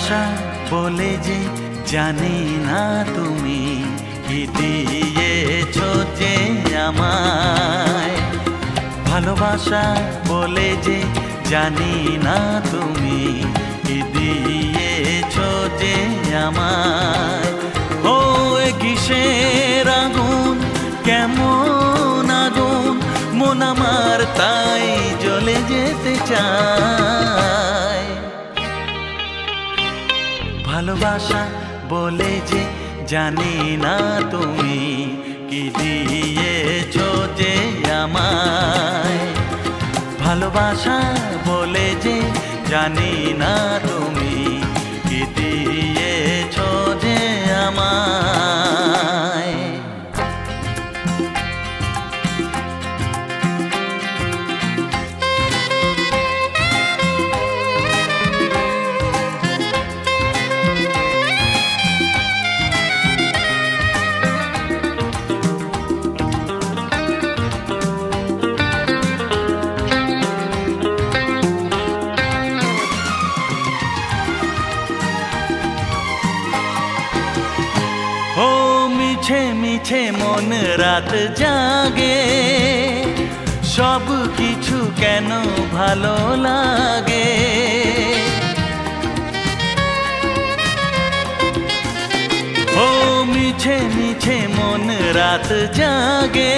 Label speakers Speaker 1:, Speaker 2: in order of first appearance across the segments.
Speaker 1: ভালোবাসা বলে যে জানি না তুমি কি দিয়েছো যে আমায়। ভালোবাসা বলে যে জানি না তুমি কি দিয়েছো যে আমায়। ও কিসের আগুন, কেমন আগুন, মন আমার তাই জ্বলে যেতে চায়। ভালোবাসা বলে যে জানি না তুমি কি দিয়েছো যে আমায়। ভালোবাসা বলে যে জানি না তুমি কি দিয়েছো যে আমায়। মিছে মিছে মন রাত জাগে, সব কিছু কেন ভালো লাগে। ও মিছে মিছে মন রাত জাগে,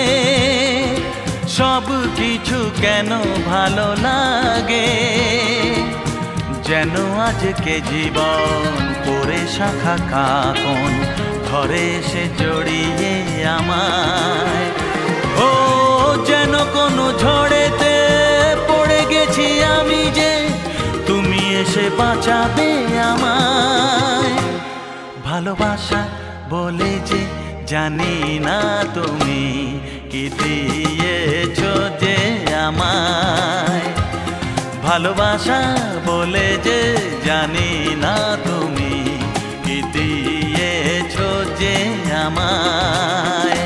Speaker 1: সব কিছু কেন ভালো লাগে। যেন আজকে জীবন পড়ে শাখা কাকন ঘরে এসে জড়িয়ে আমায়। ও যেন কোনো ঝড়েতে পড়ে গেছি আমি যে, তুমি এসে বাঁচাবে আমায়। ভালোবাসা বলে যে জানি না তুমি কি দিয়েছো যে আমায়। ভালোবাসা বলে যে জানি না তুমি কি দিয়েছো যে আমায়।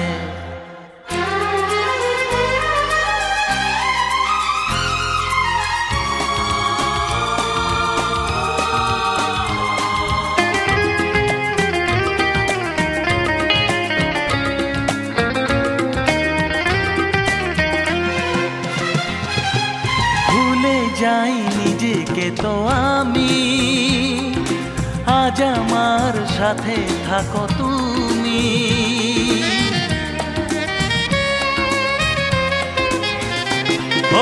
Speaker 1: ভুলে যাই নিজেকে তো আমি, আজ আমার সাথে থাকো তুমি।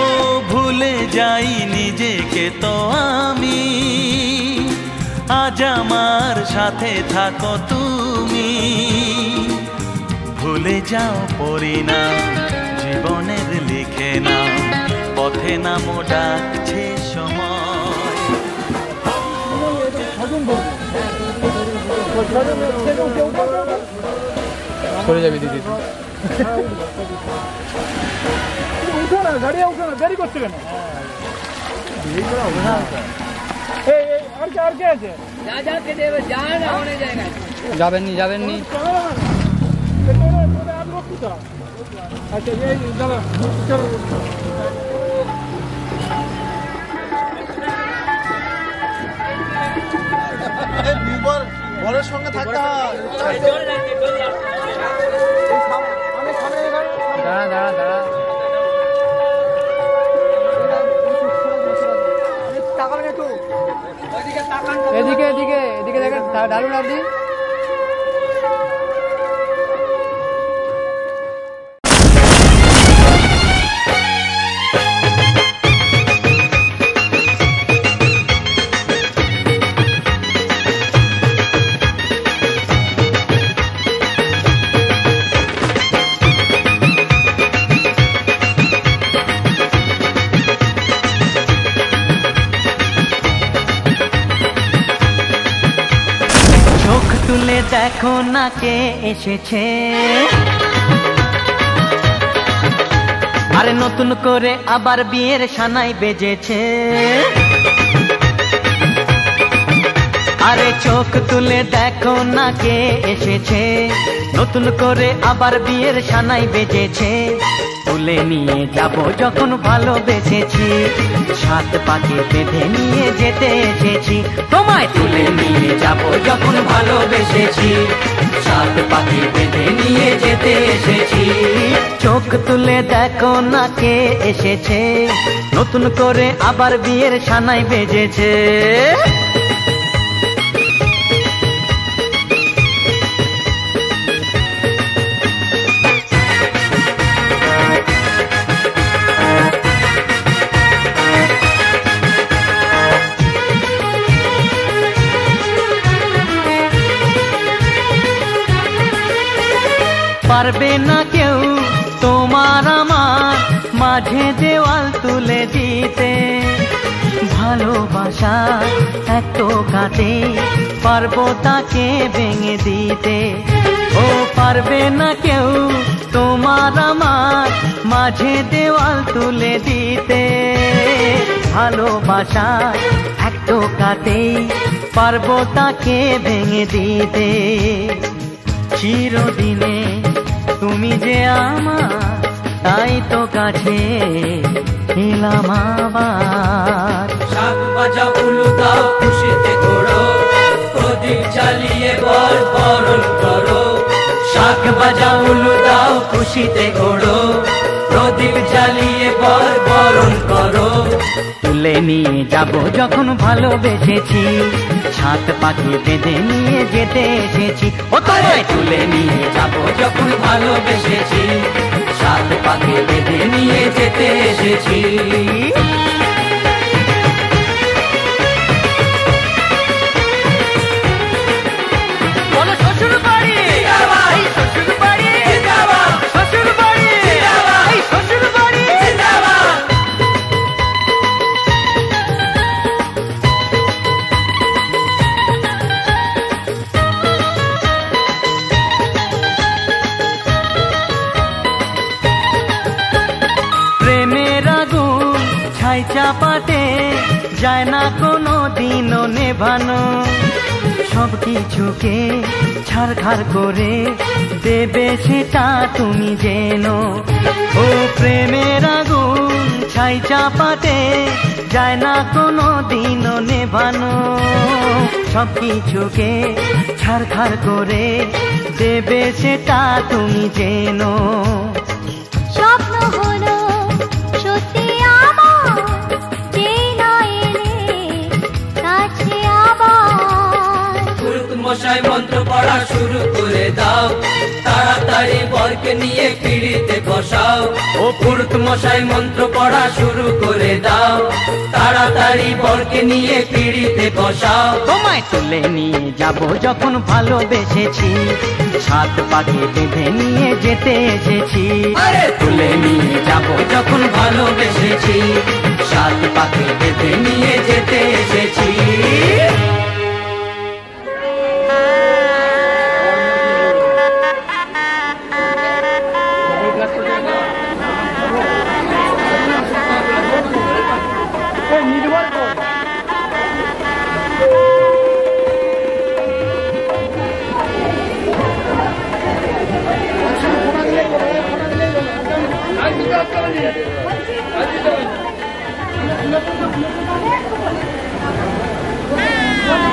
Speaker 1: ও ভুলে যাই নিজেকে তো আমি, আজ আমার সাথে থাকো তুমি। ভুলে যাও পরিণাম জীবনের লিখে নাও, পথে নামো ডাকছে সময়।
Speaker 2: সরে যাবি দিদি,
Speaker 3: উঠো না, গাড়ি উঠো না, দেরি করছো কেন? আর কে আছে?
Speaker 2: যাবেননি যাবেননি।
Speaker 3: আচ্ছা দাদা চলো।
Speaker 4: বরের সঙ্গে থাকতে হয়।
Speaker 2: দাঁড়া দাঁড়া দাঁড়া, এদিকে এদিকে এদিকে দেখেন, দারুন আপনি।
Speaker 1: তুলে দেখো না কে এসেছে, আরে নতুন করে আবার বিয়ের সানাই বেজেছে। আরে চোখ তুলে দেখো না কে এসেছে, নতুন করে আবার বিয়ের সানাই বেজেছে। তুলে নিয়ে যাব যখন ভালোবেসেছি, সাত পাকে বেঁধে নিয়ে যেতে এসেছি। তোমায় তুলে নিয়ে যাব যখন ভালোবেসেছি, সাত পাকে বেঁধে নিয়ে যেতে এসেছি। চোখ তুলে দেখো না কে এসেছে, নতুন করে আবার বিয়ের সানাই বেজেছে। পারবে না কেউ তোমার আমার মাঝে দেওয়াল তুলে দিতে, ভালোবাসা এত কাটে পারবো তাকে ভেঙে দিতে। ও পারবে না কেউ তোমার আমার মাঝে দেওয়াল তুলে দিতে, ভালোবাসা এত কাটে পারবো তাকে ভেঙে দিতে। চিরদিনে তুমি যে আমার, তাই তো কাছে এলাম আবার।
Speaker 4: শাক বাজাও উলু দাও খুশিতে ঘোরো, প্রদীপ জ্বালিয়ে বরণ করো।
Speaker 1: শাক বাজাও উলু দাও খুশিতে ঘোরো, প্রদীপ জ্বালিয়ে বরণ করো। তুলে নিয়ে যাব যখন ভালোবেসেছি, সাত পাখি বেঁধে নিয়ে যেতে এসেছি। ও তোমায় তুলে নিয়ে যাব যখন ভালোবেসেছি, সাত পাখি বেঁধে নিয়ে যেতে এসেছি। বলো শ্বশুর বাড়ি, এই শ্বশুর বাড়ি, শ্বশুর বাড়ি, এই শ্বশুর বাড়ি। প্রেমের আগুন ছাই চাপাতে যায় না কোনো দিনও নেভানো, সব কিছুকে ছাড়খাড় করে দেবে সেটা তুমি জেনো। ও প্রেমের আগুন ছাই চাপাতে যায় না কোনো দিনও নেভানো, সব কিছুকে ছাড়খাড় করে দেবে সেটা তুমি জেনো।
Speaker 5: স্বপ্ন হলো সত্যি আমার, যেই না এলে কাছে আবার।
Speaker 4: পুরুত মশাই মন্ত্র পড়া শুরু করে দাও, তাড়াতাড়ি বরকে নিয়ে পিড়িতে বসাও। ও পুরুত মশাই মন্ত্র পড়া শুরু করে দাও, তাড়াতাড়ি বরকে নিয়ে পিড়িতে বসাও।
Speaker 1: তোমায় তুলে নিয়ে যাব যখন ভালোবেসেছি, সাত পাখি বেঁধে নিয়ে যেতে এসেছি।
Speaker 4: আরে
Speaker 1: তুলে নিয়ে যাব যখন ভালোবেসেছি, সাত পাখি বেঁধে নিয়ে যেতে এসেছি।
Speaker 5: Hey!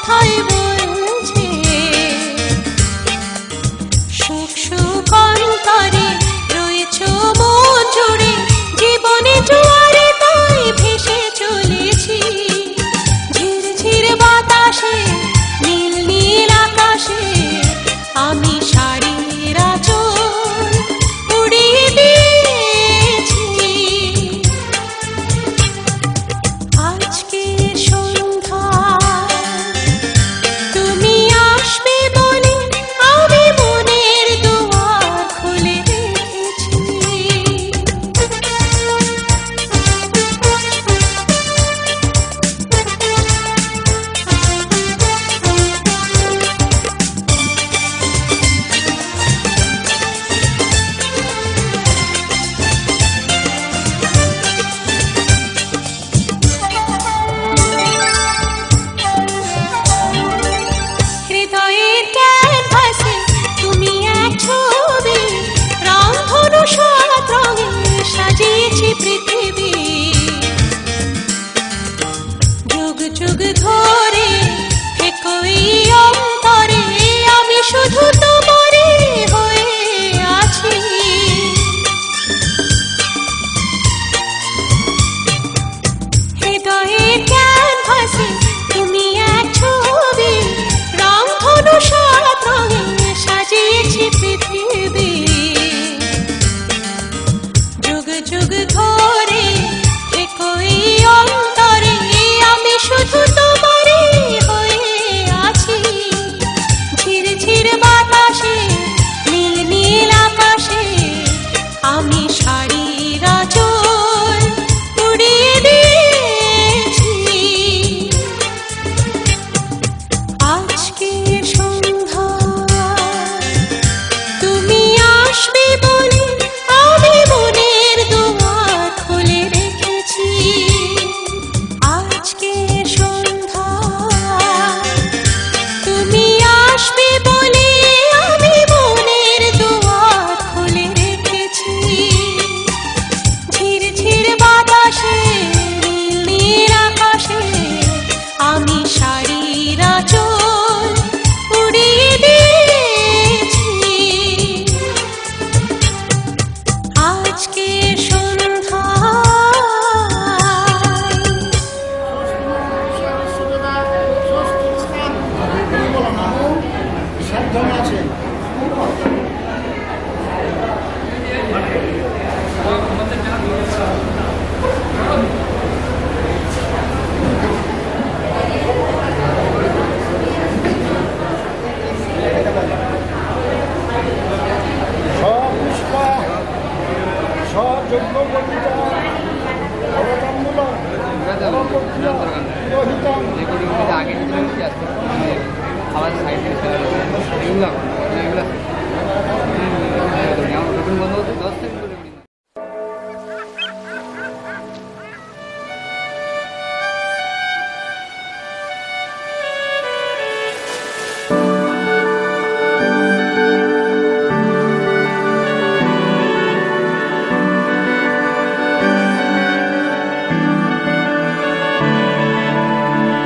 Speaker 6: কথাই বলছে সুখ সুখ অন্তরে রয়েছ মন জুড়ে জীবনে জোয়ারে তাই ভেসে চলেছি ঝিরঝির বাতাসে নীল নীল আকাশে আমি শাড়ির আঁচল উড়িয়ে দিয়েছি আজকে সন্ধ্যা তুমি আসবে বলে আমি মনের দুয়ার খুলে রেখেছি হৃদয়ের ক্যানভাসে তুমি এক ছবি রংধনু সাত রঙে সাজিয়েছি পৃথিবী যুগ যুগ ধরে একই অন্তরে আমি শুধু তোমারই হয়ে আছি হৃদয়ের ক্যানভাসে তুমি এক ছবি রংধনু সাত রঙে সাজিয়েছি পৃথিবী যুগ যুগ ধরে একই অন্তরে আমি শুধু তোমারই হয়ে আছি ঝিরঝির বাতাসে নীল নীল আকাশে আমি শাড়ির আঁচল উড়িয়ে দিয়েছি আজকে সন্ধ্যা তুমি আসবে বলে আমি মনের দুয়ার খুলে রেখেছি আজকে সন্ধ্যা তুমি আসবে বলে আমি মনের দুয়ার খুলে রেখেছি ঝিরঝির বাতাসে নীল নীল আকাশে আমি শাড়ির আঁচল উড়িয়ে দিয়েছি আজকে সন্ধ্যায়
Speaker 3: সব পুষ্পা সব যজ্ঞ পণ্ডিতা ভরতাম্বুলম রোহিতম
Speaker 2: আগে খাবার সাইডে এগুলো নতুন বন্ধ হতে 10 সেকেন্ড করে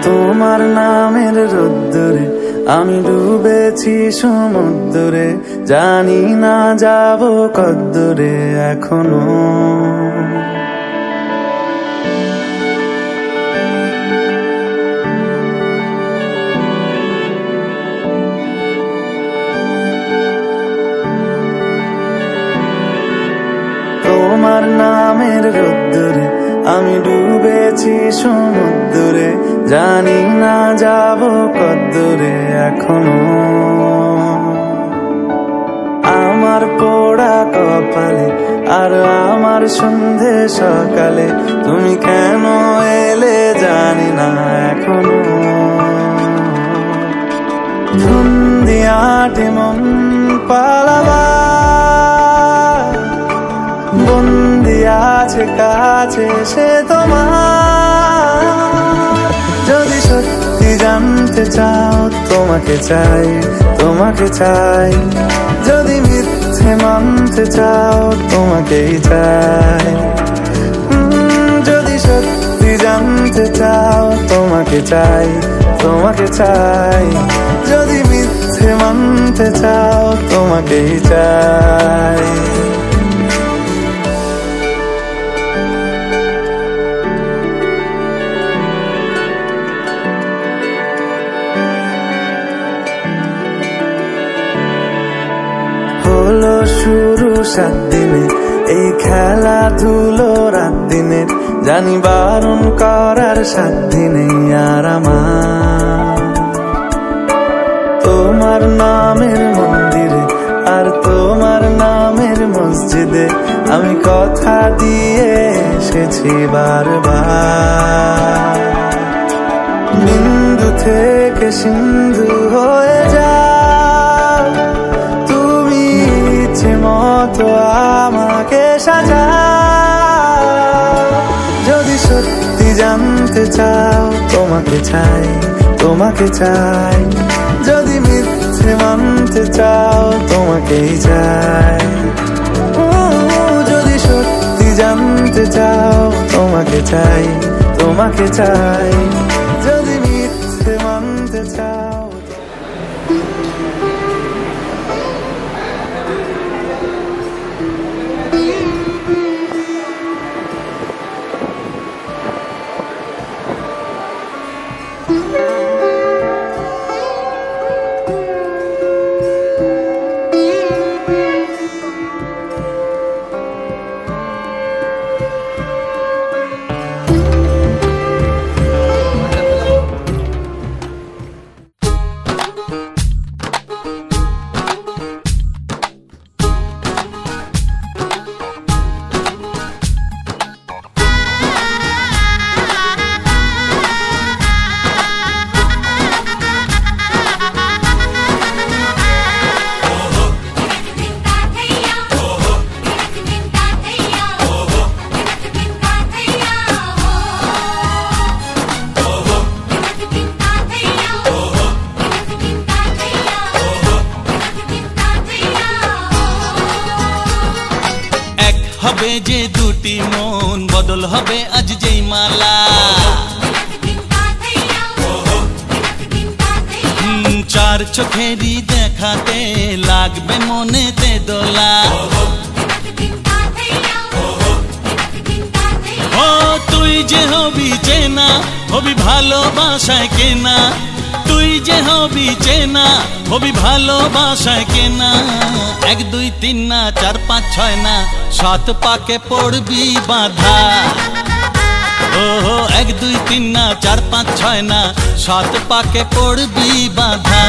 Speaker 7: তোমার নামের রোদ্দুরে আমি ডুবেছি সমুদ্রে জানি না যাব কদ্দুরে এখনো তোমার নামের রোদ্দুরে আমি ডুবেছি সমুদ্রে জানি না যাব কদ্দুরে এখনো আমার পোড়া কপালে আর আমার সন্ধে সকালে তুমি কেন এলে জানি না এখনো ধুন্দিয়াটে মন পালাবা বন্দি আছে কাছে সে তোমার যদি সত্যি জানতে চাও তোমাকে চাই তোমাকে চাই যদি মিথ্যে মানতে চাও তোমাকেই চাই যদি সত্যি জানতে চাও তোমাকে তোমাকে চাই, তোমাকে চাই। যদি মিথ্যে মানতে চাও তোমাকেই চাই। হলো শুরু 7 দিনে এই খেলাধুলো রাত দিনের, জানি বারণ করার সাধ্য নেই আর আমার। তোমার নামের মন্দিরে আর তোমার নামের মসজিদে আমি কথা দিয়ে এসেছি বারবার। বিন্দু থেকে সিন্ধু হয়ে যাও তুমি, ইচ্ছে মতো আমাকে সাজাও। যদি সত্যি জানতে চাও তোমাকে চাই, তোমাকে চাই। যদি মিথ্যে মানতে চাও তোমাকেই চাই। যদি সত্যি জানতে চাও তোমাকে চাই, তোমাকে চাই। যদি মিথ্যে মানতে চাও।
Speaker 8: হবে যে দুটি মন, বদল হবে আজ যেই মালা। চার চোখেরই দেখাতে লাগবে মনেতে দোলা। ও তুই যে হবি চেনা, হবি ভালোবাসায় কেনা। তুই যে হবি চেনা, হবি ভালোবাসায় কেনা। 1 2 3 না 4 5 6 না 7 পাকে পড়বি বাঁধা। ও 1 2 3 না 4 5 6 না 7 পাকে পড়বি বাঁধা।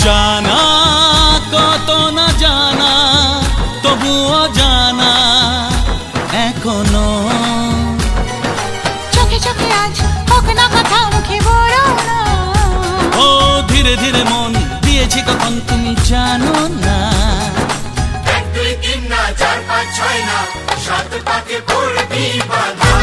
Speaker 8: জানা কত না জানা, তবুও জানা এখনো।
Speaker 6: চোখে চোখে আজ হোক না কথা, মুখে বড় না।
Speaker 8: ও ধীরে ধীরে মন দিয়েছি কখন তুমি জানো না।
Speaker 9: 1 2 3 না 4 5 6 না 7 পাকে পড়বি বাঁধা।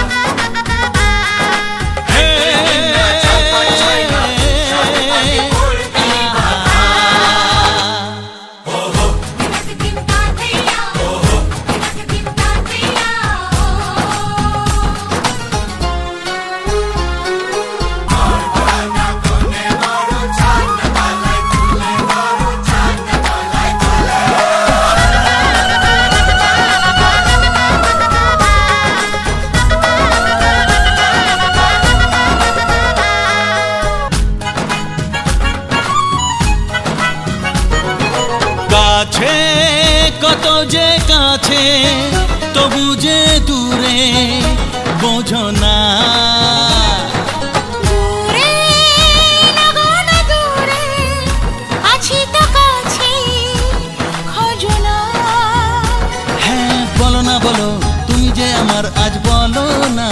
Speaker 8: কাছে তবু যে দূরে বোঝো না বলো তুমি যে আমার আজ বলো না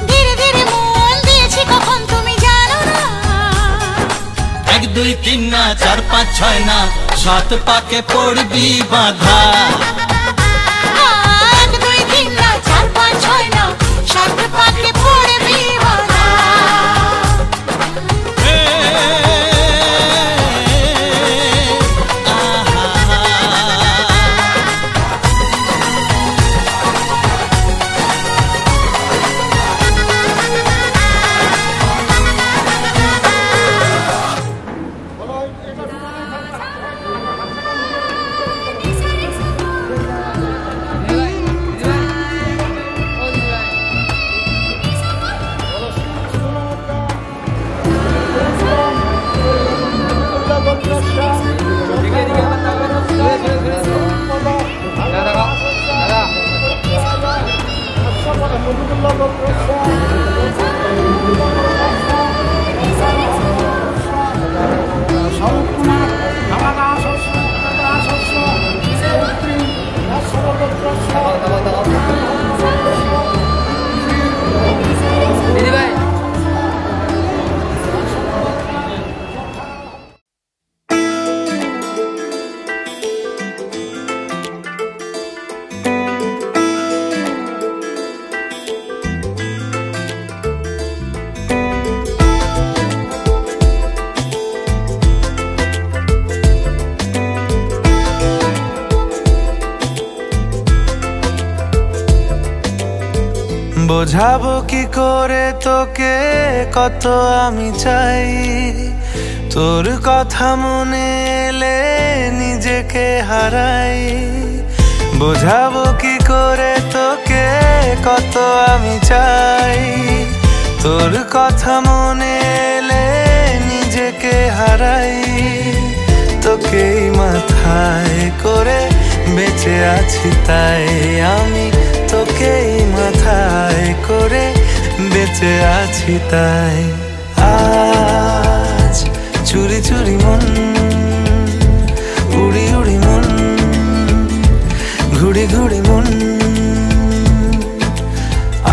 Speaker 6: ধীরে ধীরে মন দিয়েছি কখন তুমি জানো না
Speaker 8: 1 2 3 না 4 5 6 না 7 পাকে পড়বি বাধা
Speaker 6: 1 2 3 না 4 5 6 না 7 পাকে পড়বি বাধা
Speaker 7: বোঝাবো কি করে তোকে কত আমি চাই তোর কথা মনে এলে নিজেকে হারাই বোঝাবো কি করে তোকে কত আমি চাই তোর কথা মনে এলে নিজেকে হারাই তোকেই মাথায় করে বেঁচে আছি তাই আমি তোকেই মাথায় করে বেঁচে আছি তাই আজ চুরি চুরি মন উড়ি উড়ি মন ঘুড়ি ঘুড়ি মন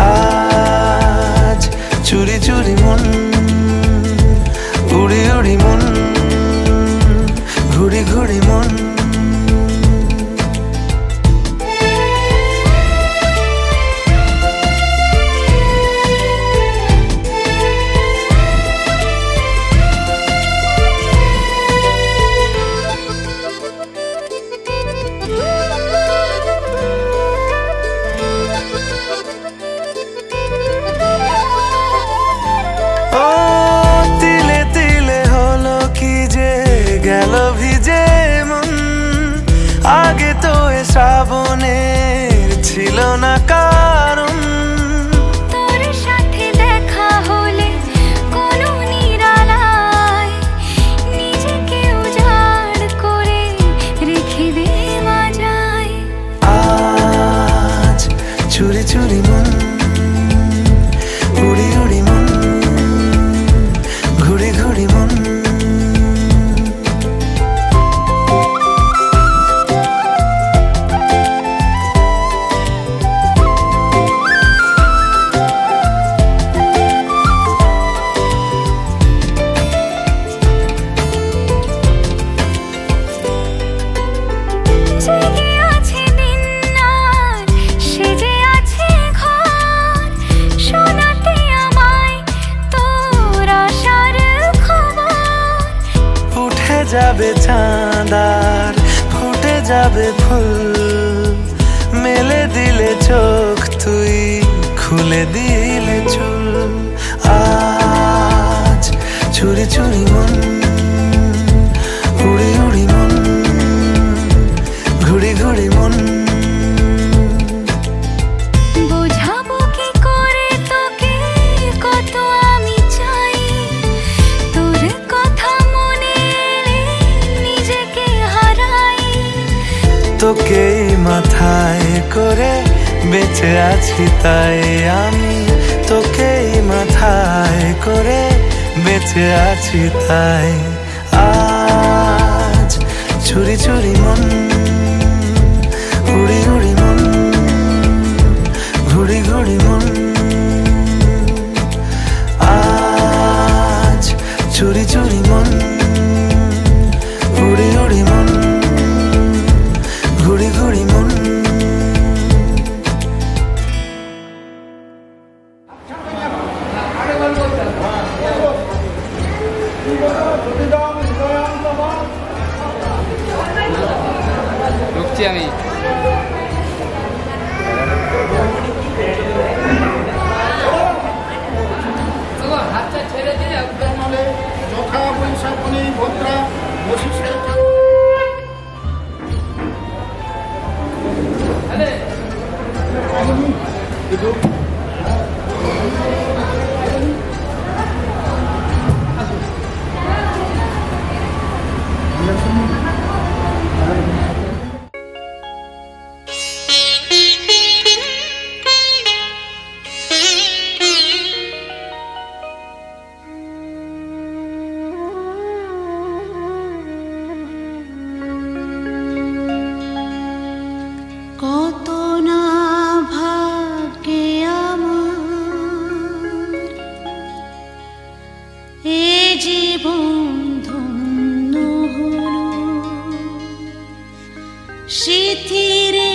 Speaker 7: আজ চুরি চুরি মন উড়ি উড়ি মন ঘুড়ি ঘুড়ি মন আগে তো এ শ্রাবণের ছিল না কারণ
Speaker 5: তোর সাথে দেখা হলে কোনো নিরালায় নিজেকে উজাড় করে রেখে দেওয়া যায়
Speaker 7: আজ চুরি চুরি মন উড়ি উড়ি মন ঘুড়ি ঘুড়ি মন যাবে চাঁদার ফুটে যাবে ফুল মেলে দিলে চোখ তুই খুলে দিলে চুল আজ চুরি চুরি মন উড়ি উড়ি মন ঘুড়ি ঘুড়ি মন
Speaker 5: বোঝাবো কি করে তোকে কত আমি চাই তোর কথা মনে এলে নিজেকে হারাই
Speaker 7: তোকেই মাথায় করে বেঁচে আছি তাই আমি তোকেই মাথায় করে বেঁচে আছি তাই আজ চুরি চুরি মন উড়ি উড়ি মন ঘুড়ি ঘুড়ি মন আজ চুরি চুরি মন উড়ি উড়ি মন ঘুড়ি ঘুড়ি মন
Speaker 2: ঢুকছি আমি। হাতটা ছেড়ে দিয়ে
Speaker 3: যথা বৈশাখী ভদ্রা বশিষ্ঠ
Speaker 6: কত না ভাগ্যে আমার এ জীবন ধন্য হলো স্মৃতিরে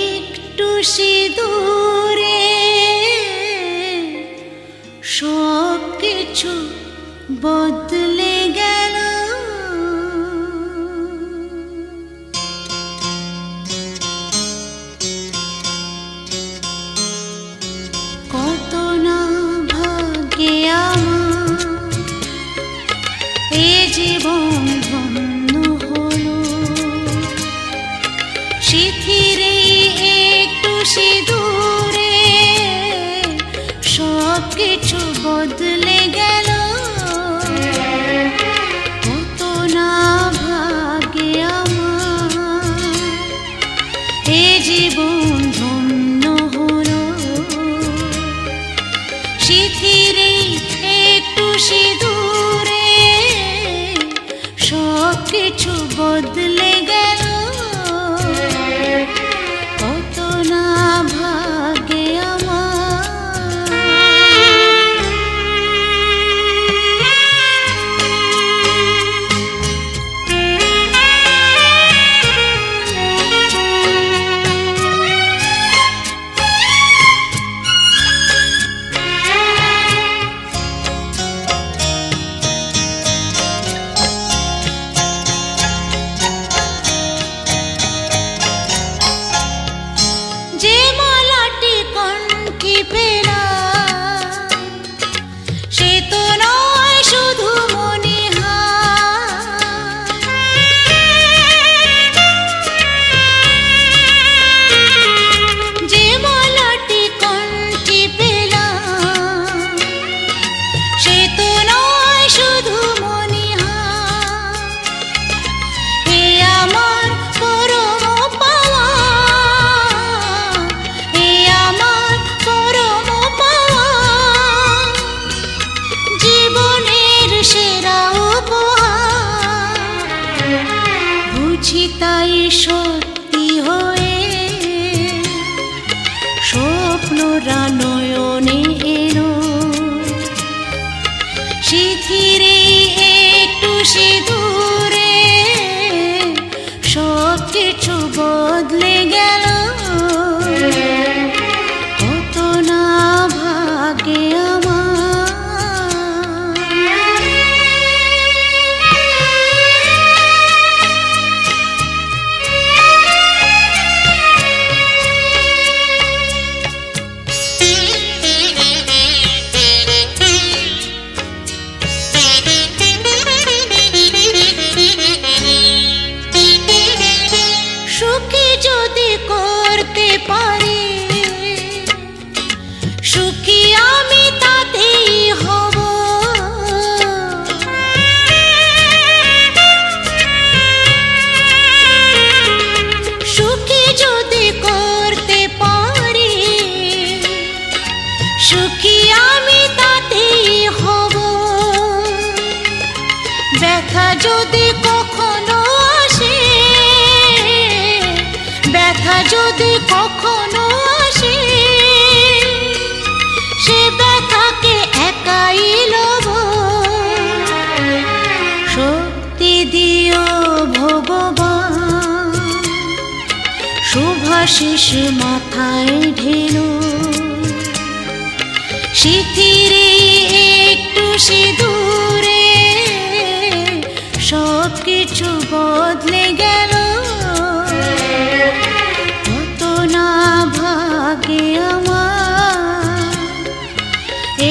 Speaker 6: একটু সিঁদুরে সব কিছু বদলে গেল কত না ভাগ্যে আমার এ জীবন ধন্য হলো স্মৃতিরে একটু সিঁদুরে সব কিছু বদলে গেল কত না ভাগ্যে আমার এ জীবন ধন্য হলো স্মৃতিরে একটু সিঁদুরে সব কিছু বদলে গেল কত না ভাগ্যে যে মালাটি কণ্ঠে পেলাম সে তো নয় শুধু মনিহার যে মালাটি কণ্ঠে পেলাম সে তো নয় শুধু মনিহার হে আমার পরম পাওয়া হে আমার পরম পাওয়া জীবনের সেরা উপহার বুঝি তাই সত্যি হয়ে স্বপ্নরা নয়নে এলো স্মৃতিরে একটু সিঁদুরে সব কিছু বদলে গেল কত না ভাগ্যে সুখী যদি করতে পারি সুখী আমি তাতেই হব সুখ যদি কখনো আসে সে ব্যথাকে একাই লব। শক্তি দিও ভগবান, শুভাশিস মাথায় ঢেলো। সিঁথিরে একটু সিঁদুরে সব কিছু বদলে গেল। কত না ভাগে আমার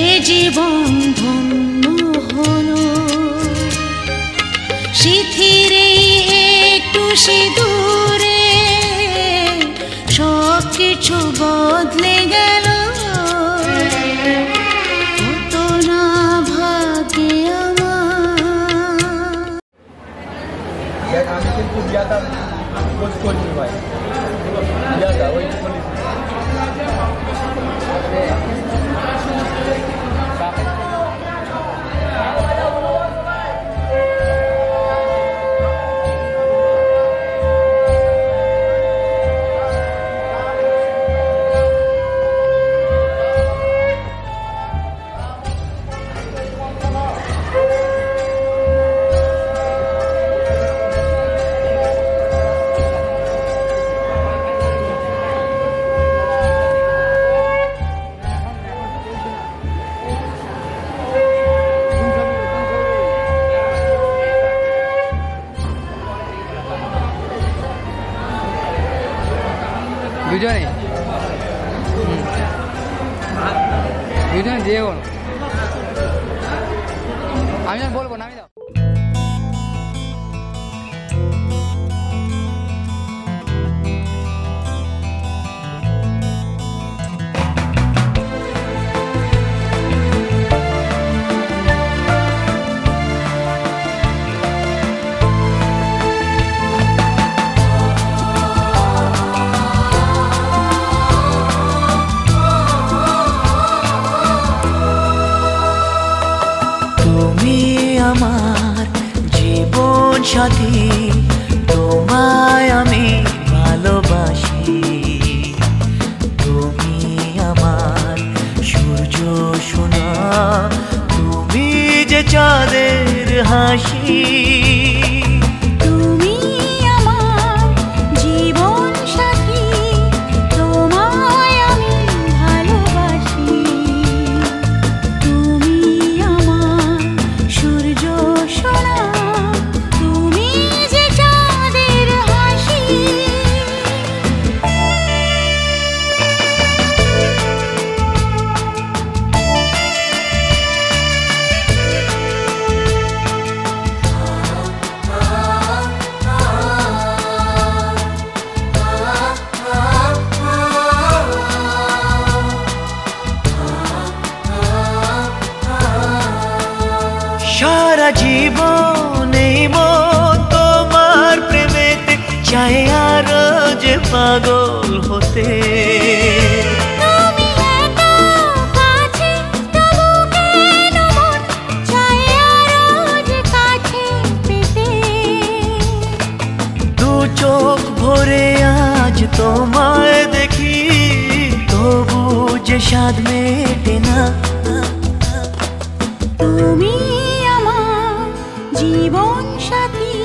Speaker 6: এ জীবন ধন্য হলো। সিঁথিরে একটু সিঁদুরে সব কিছু বদলে গেল। কত না ভাগে আমার।
Speaker 3: আমি কিন্তু বিয়াটা খোঁজ করিনি ভাই, বিয়াটা ওই
Speaker 2: দুজনে দুজনে দিয়ে বলো, আমি যখন বলবো নামি দাও।
Speaker 1: আমার জীবন সাথী, তোমায় আমি ভালোবাসি। তুমি আমার সূর্য সোনা, তুমি যে চাঁদের হাসি।
Speaker 5: তুমি আমার জীবন সাথী, তোমায় আমি ভালোবাসি। তুমি আমার সূর্য সোনা, তুমি যে চাঁদের হাসি।
Speaker 1: সারা জীবন এই মন তোমার প্রেমেতে চাই আরো যে পাগল হতে।
Speaker 5: তুমি এত কাছে তবু কেন মন চায় আরো যে কাছে পেতে।
Speaker 1: দু চোখ ভরে আজ তোমায় দেখি, তবু যে স্বাদ মেটে না।
Speaker 5: তুমি আমার জীবন সাথী,